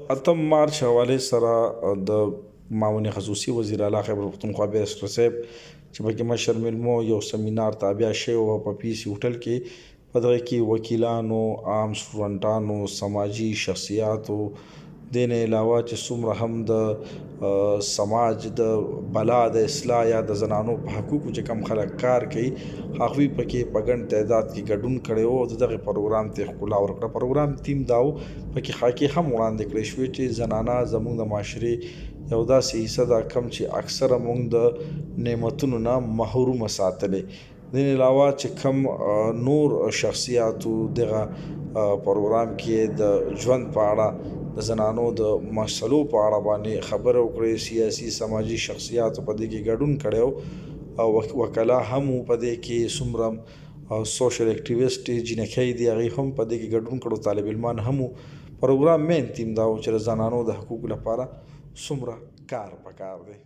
اتم مارچ حواله سره د معاون خصوصي وزیر اعلی خیبر پختونخوا بیرسټر صاحب چې پکې مشر میلمو یو سیمینار تابع شوی و په پی سي هوټل کې. په دغه کې وکیلانو، عام سټوډنټانو، سماجي شخصیاتو، دین علاوه چې څومره هم د سماج د بلا د اصلاح یا د زنانو په حقوقو چې کم خلک کار کوي هغوی پکې په ګڼ تعداد کې ګډون کړی و او د دغه پروګرام ته ښکلا ورکړه. پروګرام تیم دا و پکې خاکې هم وړاندې کړی شوې چې زنانه زموږ د معاشرې یو داسې حصه ده کم چې اکثره موږ د نعمتونو نه محرومه ساتلې. دین علاوه چې کم نور شخصیاتو دغه پروګرام کې د ژوند په اړه د زنانو د مسلو په اړه باندې خبره وکړې، سیاسي سماجي شخصیاتو په دې کې ګډون کړی او وکلا هم په دې کې څومره سوشل اکټیویسټ جنکۍ دي هغوی هم په دې کې ګډون کړو، طالب علمان هم پروګرام مین تیم دا و چې د زنانو د حقوقو لپاره څومره کار پکار دی.